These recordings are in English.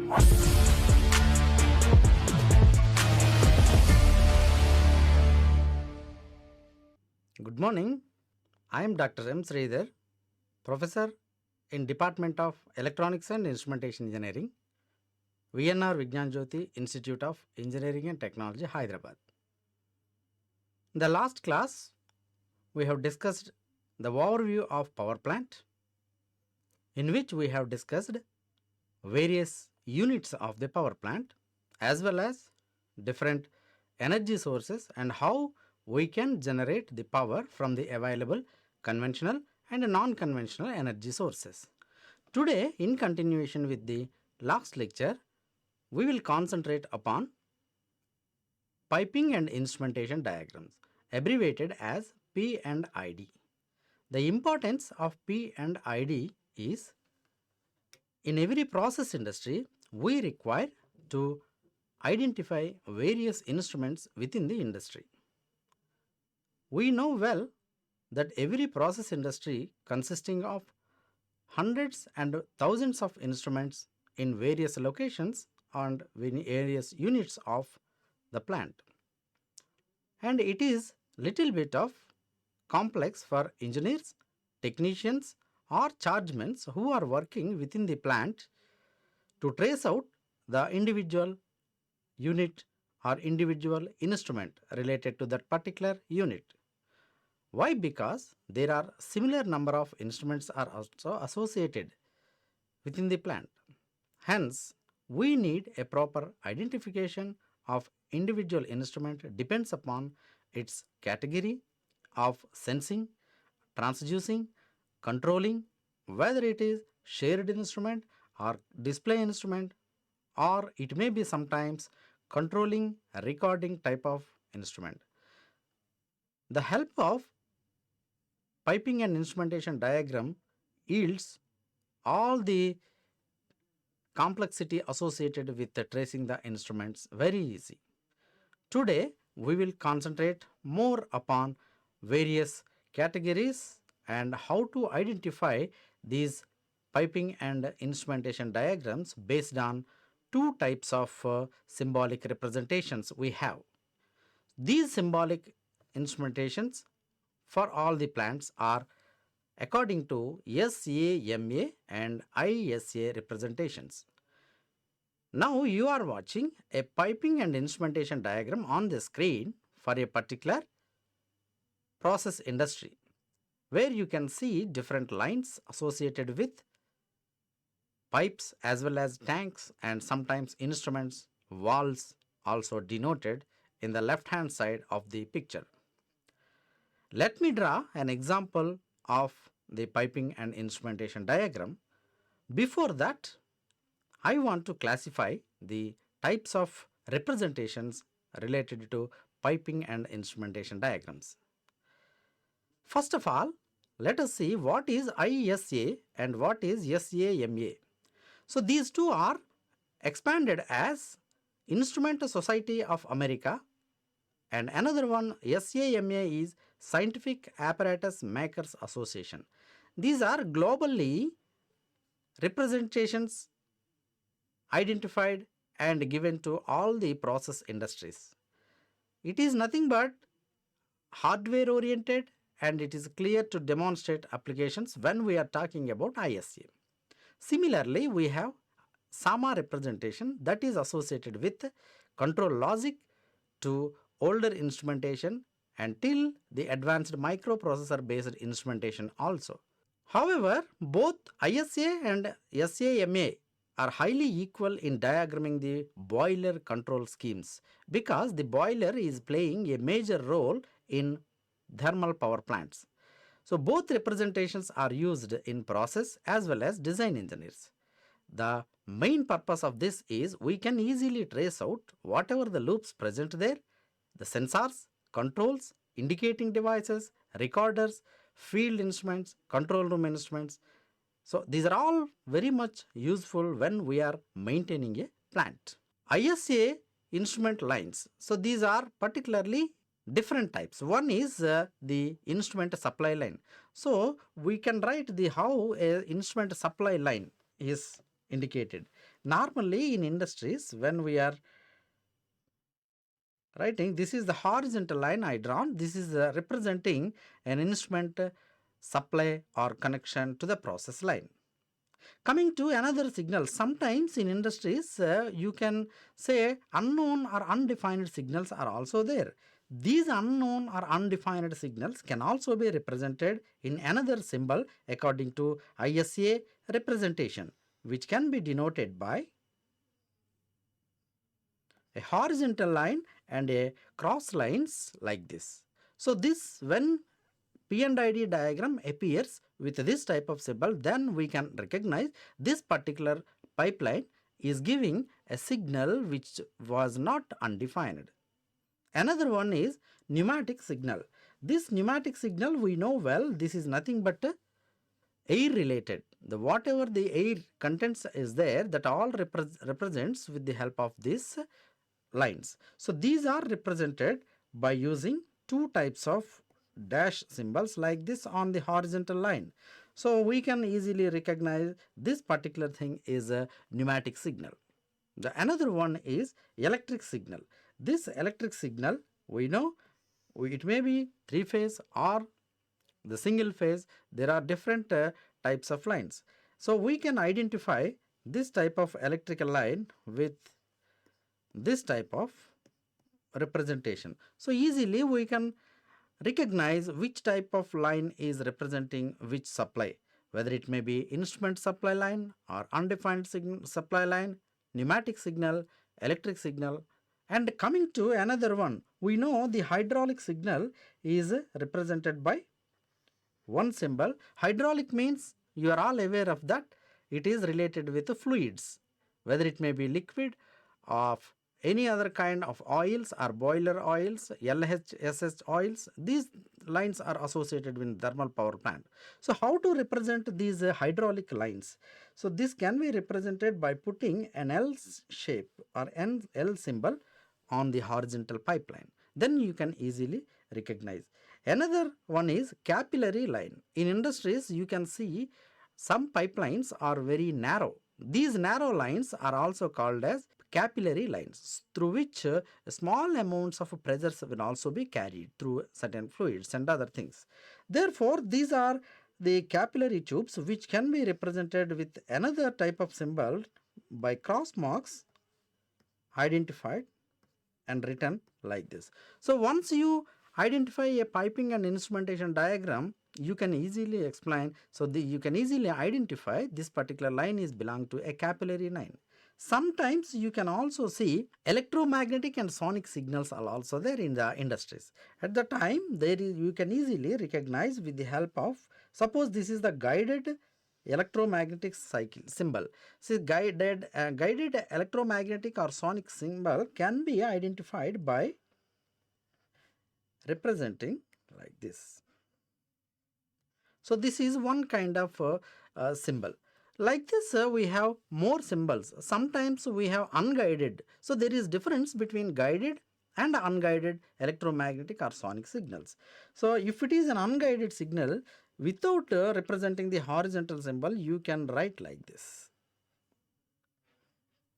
Good morning. I am Dr. M. Sreedhar, Professor in Department of Electronics and Instrumentation Engineering, VNR JYOTHI Institute of Engineering and Technology, Hyderabad. In the last class, we have discussed the overview of power plant, in which we have discussed various units of the power plant as well as different energy sources and how we can generate the power from the available conventional and non-conventional energy sources. Today, in continuation with the last lecture, we will concentrate upon piping and instrumentation diagrams, abbreviated as P&ID. The importance of P&ID is, in every process industry, we require to identify various instruments within the industry. We know well that every process industry consisting of hundreds and thousands of instruments in various locations and various units of the plant. And it is little bit of complex for engineers, technicians or chargemen who are working within the plant to trace out the individual unit or individual instrument related to that particular unit. Why? Because there are similar number of instruments are also associated within the plant. Hence, we need a proper identification of individual instrument depends upon its category of sensing, transducing, controlling, whether it is shared instrument or display instrument, or it may be sometimes controlling, recording type of instrument. The help of piping and instrumentation diagram yields all the complexity associated with tracing the instruments very easy. Today, we will concentrate more upon various categories and how to identify these piping and instrumentation diagrams based on two types of symbolic representations we have. These symbolic instrumentations for all the plants are according to SAMA and ISA representations. Now you are watching a piping and instrumentation diagram on the screen for a particular process industry, where you can see different lines associated with pipes as well as tanks and sometimes instruments, valves also denoted in the left hand side of the picture. Let me draw an example of the piping and instrumentation diagram. Before that, I want to classify the types of representations related to piping and instrumentation diagrams. First of all, let us see what is ISA and what is SAMA. So these two are expanded as Instrument Society of America, and another one, SAMA, is Scientific Apparatus Makers Association. These are globally representations identified and given to all the process industries. It is nothing but hardware oriented and it is clear to demonstrate applications when we are talking about ISA. Similarly, we have SAMA representation that is associated with control logic to older instrumentation until the advanced microprocessor based instrumentation also. However, both ISA and SAMA are highly equal in diagramming the boiler control schemes because the boiler is playing a major role in thermal power plants. So both representations are used in process as well as design engineers. The main purpose of this is we can easily trace out whatever the loops present there, the sensors, controls, indicating devices, recorders, field instruments, control room instruments. So these are all very much useful when we are maintaining a plant. ISA instrument lines. So these are particularly different types. One is the instrument supply line. So we can write the how a instrument supply line is indicated. Normally in industries, when we are writing, this is the horizontal line I drawn. This is representing an instrument supply or connection to the process line. Coming to another signal, sometimes in industries you can say unknown or undefined signals are also there. These unknown or undefined signals can also be represented in another symbol according to ISA representation, which can be denoted by a horizontal line and a cross lines like this. So this, when P&ID diagram appears with this type of symbol, then we can recognize this particular pipeline is giving a signal which was not undefined. Another one is pneumatic signal. This pneumatic signal, we know well, this is nothing but air related. The whatever the air contents is there, that all represents with the help of these lines. So these are represented by using two types of dash symbols like this on the horizontal line. So we can easily recognize this particular thing is a pneumatic signal. The another one is electric signal. This electric signal, we know it may be three phase or the single phase. There are different types of lines. So we can identify this type of electrical line with this type of representation. So easily we can recognize which type of line is representing which supply, whether it may be instrument supply line or undefined supply line, pneumatic signal, electric signal. And coming to another one, we know the hydraulic signal is represented by one symbol. Hydraulic means you are all aware of that. It is related with the fluids, whether it may be liquid of any other kind of oils or boiler oils, LHSS oils. These lines are associated with thermal power plant. So how to represent these hydraulic lines? So this can be represented by putting an L shape or an L symbol on the horizontal pipeline. Then you can easily recognize. Another one is capillary line. In industries, you can see some pipelines are very narrow. These narrow lines are also called as capillary lines, through which small amounts of pressures will also be carried through certain fluids and other things. Therefore, these are the capillary tubes which can be represented with another type of symbol by cross marks identified and written like this. So once you identify a piping and instrumentation diagram, you can easily explain. So you can easily identify this particular line is belong to a capillary line. Sometimes you can also see electromagnetic and sonic signals are also there in the industries. At the time, you can easily recognize with the help of, suppose this is the guided electromagnetic cycle symbol. See, guided electromagnetic or sonic symbol can be identified by representing like this. So this is one kind of symbol. Like this, we have more symbols. Sometimes we have unguided. So there is difference between guided and unguided electromagnetic or sonic signals. So if it is an unguided signal, without representing the horizontal symbol, you can write like this.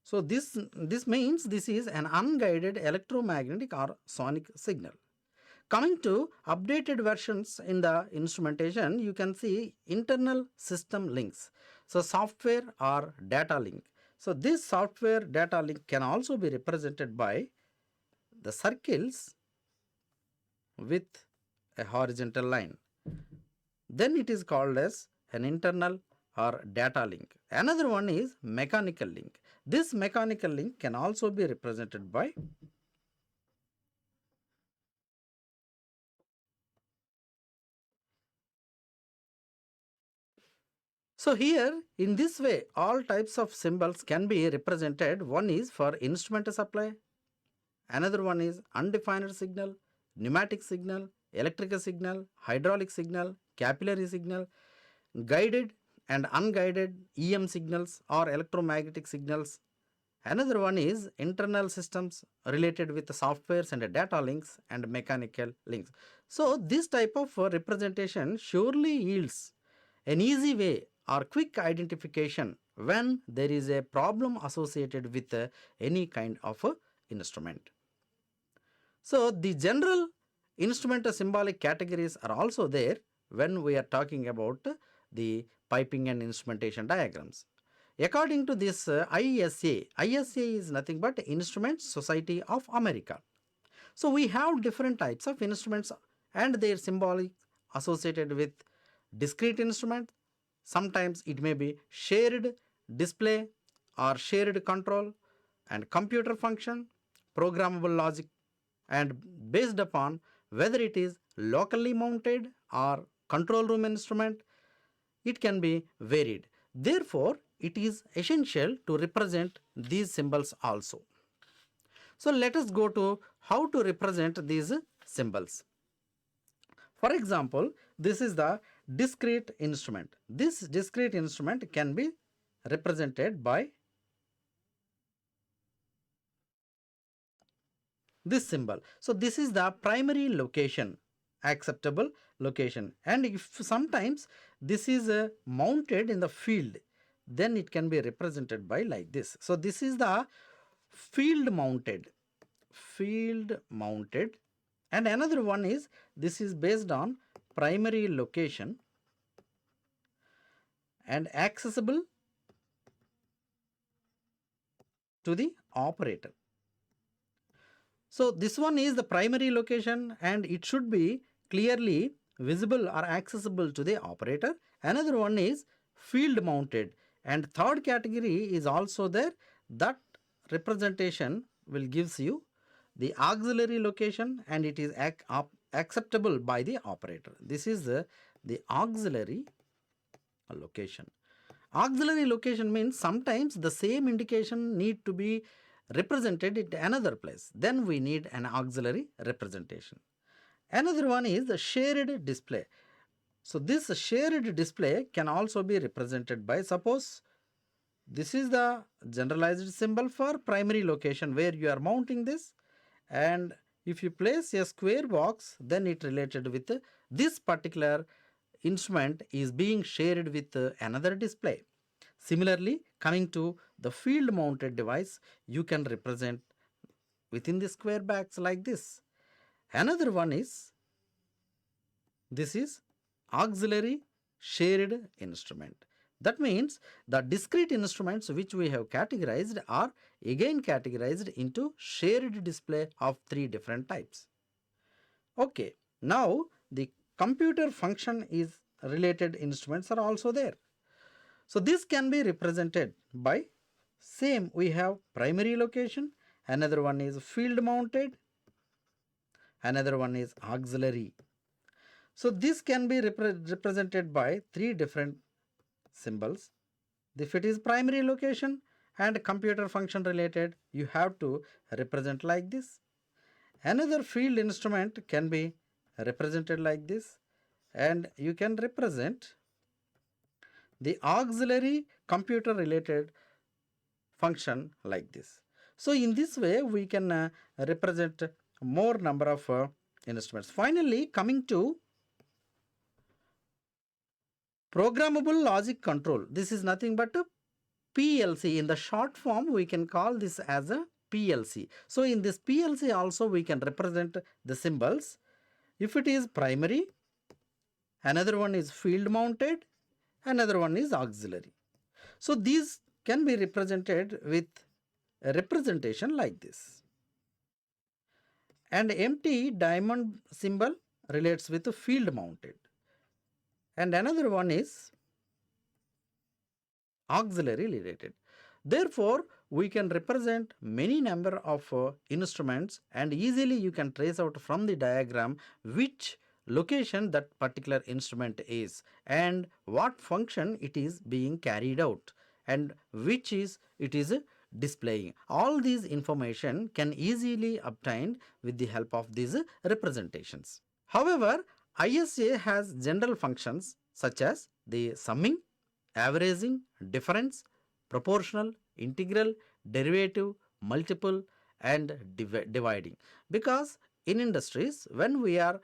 So this means this is an unguided electromagnetic or sonic signal. Coming to updated versions in the instrumentation, you can see internal system links. So software or data link. So this software data link can also be represented by the circles with a horizontal line. Then it is called as an internal or data link. Another one is mechanical link. This mechanical link can also be represented by so here in this way all types of symbols can be represented. One is for instrument supply, another one is undefined signal, pneumatic signal, electrical signal, hydraulic signal, capillary signal, guided and unguided EM signals or electromagnetic signals. Another one is internal systems related with the softwares and data links and mechanical links. So this type of representation surely yields an easy way or quick identification when there is a problem associated with any kind of instrument. So the general instrument symbolic categories are also there when we are talking about the piping and instrumentation diagrams. According to this ISA is nothing but Instrument Society of America. So we have different types of instruments and their symbolic associated with discrete instrument. Sometimes it may be shared display or shared control and computer function, programmable logic, and based upon whether it is locally mounted or control room instrument, it can be varied. Therefore, it is essential to represent these symbols also. So let us go to how to represent these symbols. For example, this is the discrete instrument. This discrete instrument can be represented by this symbol. So this is the primary location, acceptable location, and if sometimes this is mounted in the field, then it can be represented by like this. So this is the field mounted, and another one is this is based on primary location and accessible to the operator. So this one is the primary location and it should be clearly visible or accessible to the operator. Another one is field mounted, and third category is also there. That representation will gives you the auxiliary location and it is acceptable by the operator. This is the auxiliary location. Auxiliary location means sometimes the same indication need to be represented in another place. Then we need an auxiliary representation. Another one is the shared display. So this shared display can also be represented by, suppose this is the generalized symbol for primary location where you are mounting this, and if you place a square box, then it related with this particular instrument is being shared with another display. Similarly, coming to the field mounted device, you can represent within the square box like this. Another one is, this is auxiliary shared instrument. That means the discrete instruments which we have categorized are again categorized into shared display of 3 different types. Okay, now the computer function is related instruments are also there. So this can be represented by same, we have primary location, another one is field mounted, another one is auxiliary. So this can be represented by 3 different symbols. If it is primary location and computer function related, you have to represent like this. Another field instrument can be represented like this, and you can represent the auxiliary computer related function like this. So in this way we can represent more number of instruments. Finally, coming to programmable logic control. This is nothing but a PLC. In the short form, we can call this as a PLC. So in this PLC also we can represent the symbols. If it is primary, another one is field mounted, another one is auxiliary. So these can be represented with a representation like this. And empty diamond symbol relates with the field mounted. And another one is auxiliary related. Therefore, we can represent many number of instruments, and easily you can trace out from the diagram which location that particular instrument is and what function it is being carried out and which is it is displaying. All these information can easily obtained with the help of these representations. However, ISA has general functions such as the summing, averaging, difference, proportional, integral, derivative, multiple, and dividing. Because in industries, when we are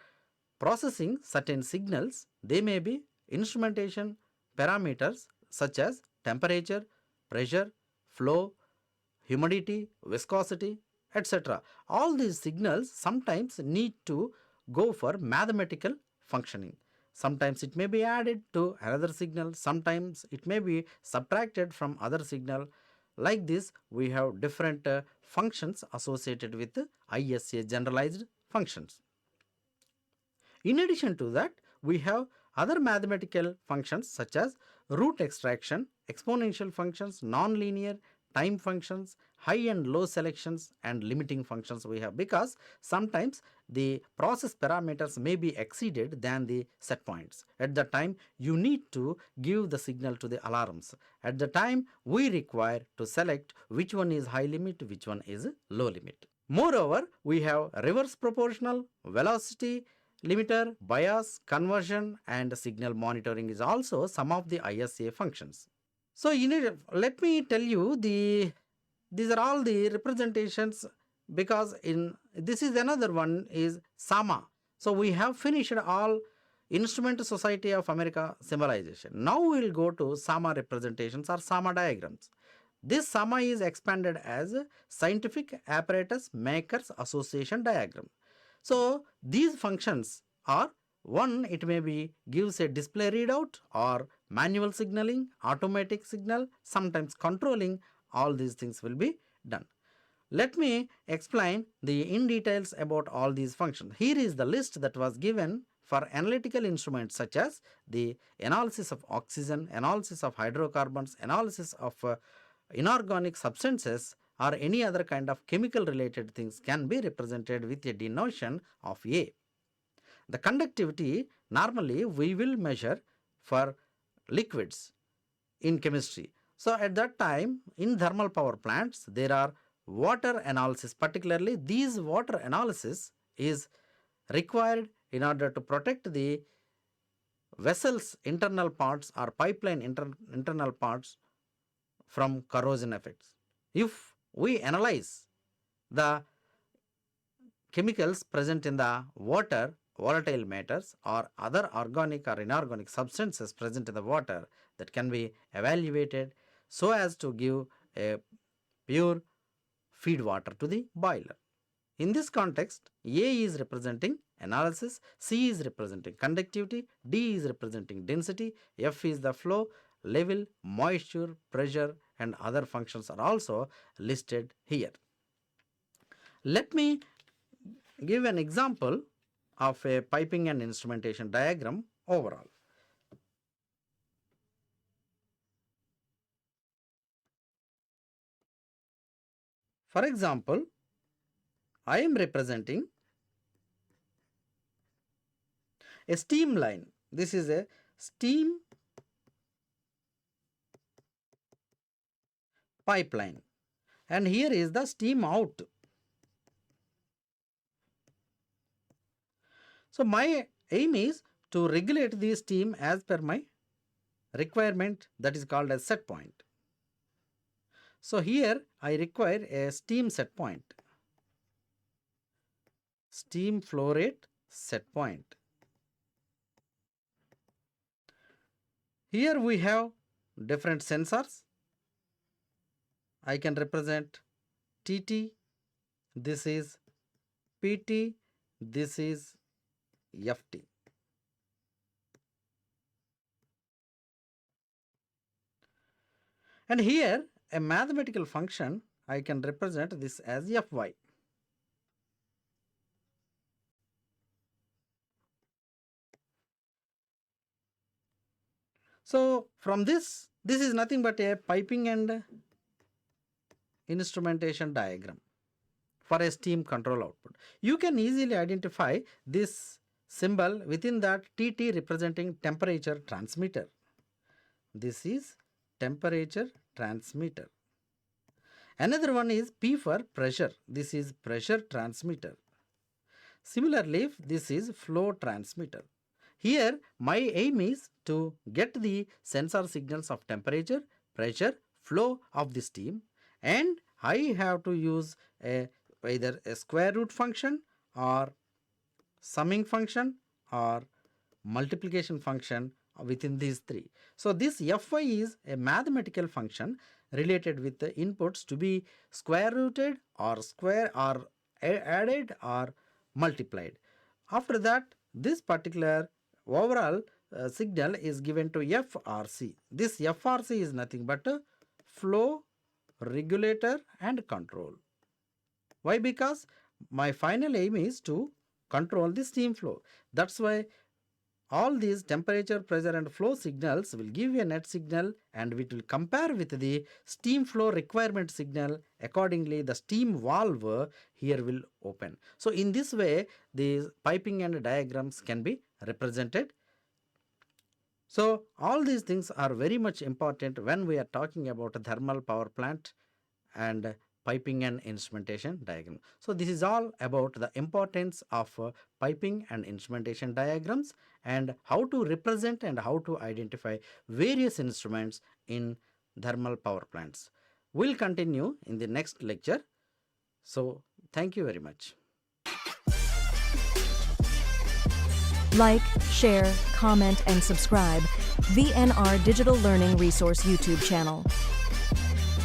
processing certain signals, they may be instrumentation parameters such as temperature, pressure, flow, humidity, viscosity, etc. All these signals sometimes need to go for mathematical functioning. Sometimes it may be added to another signal, sometimes it may be subtracted from other signal. Like this, we have different functions associated with ISA generalized functions. In addition to that, we have other mathematical functions such as root extraction, exponential functions, nonlinear, time functions, high and low selections, and limiting functions we have, because sometimes the process parameters may be exceeded than the set points. At the time, you need to give the signal to the alarms. At the time, we require to select which one is high limit, which one is low limit. Moreover, we have reverse proportional, velocity limiter, bias, conversion, and signal monitoring is also some of the ISA functions. So let me tell you, these are all the representations, because this is another one is SAMA. So we have finished all Instrument Society of America symbolization. Now we will go to SAMA representations or SAMA diagrams. This SAMA is expanded as Scientific Apparatus Makers Association diagram. So these functions are, one, it may be gives a display readout or manual signaling, automatic signal, sometimes controlling. All these things will be done. Let me explain in details about all these functions. Here is the list that was given for analytical instruments such as the analysis of oxygen, analysis of hydrocarbons, analysis of inorganic substances, or any other kind of chemical related things can be represented with a denotation of A. The conductivity normally we will measure for liquids in chemistry. So at that time in thermal power plants there are water analysis, particularly these water analysis is required in order to protect the vessel's internal parts or pipeline internal parts from corrosion effects. If we analyze the chemicals present in the water, volatile matters, or other organic or inorganic substances present in the water, that can be evaluated so as to give a pure feed water to the boiler. In this context, A is representing analysis, C is representing conductivity, D is representing density, F is the flow, level, moisture, pressure, and other functions are also listed here. Let me give an example of a piping and instrumentation diagram overall. For example, I am representing a steam line. This is a steam pipeline, and here is the steam out. So my aim is to regulate the steam as per my requirement, that is called as set point. So here I require a steam set point, steam flow rate set point. Here we have different sensors. I can represent TT, this is PT, this is FT. And here a mathematical function, I can represent this as Fy. So from this is nothing but a piping and instrumentation diagram for a steam control output. You can easily identify this symbol within that TT representing temperature transmitter. This is temperature transmitter. Another one is P for pressure. This is pressure transmitter. Similarly, this is flow transmitter. Here my aim is to get the sensor signals of temperature, pressure, flow of the steam, and I have to use either a square root function or summing function or multiplication function within these three. So this Fy is a mathematical function related with the inputs to be square rooted or added or multiplied. After that, this particular overall signal is given to FRC. This FRC is nothing but a flow, regulator and control. Why? Because my final aim is to control the steam flow. That's why all these temperature, pressure and flow signals will give you a net signal, and it will compare with the steam flow requirement signal. Accordingly, the steam valve here will open. So in this way, these piping and diagrams can be represented. So all these things are very much important when we are talking about a thermal power plant and piping and instrumentation diagram. So this is all about the importance of piping and instrumentation diagrams and how to represent and how to identify various instruments in thermal power plants. We'll continue in the next lecture. So thank you very much. Like, share, comment, and subscribe VNR Digital Learning Resource YouTube channel.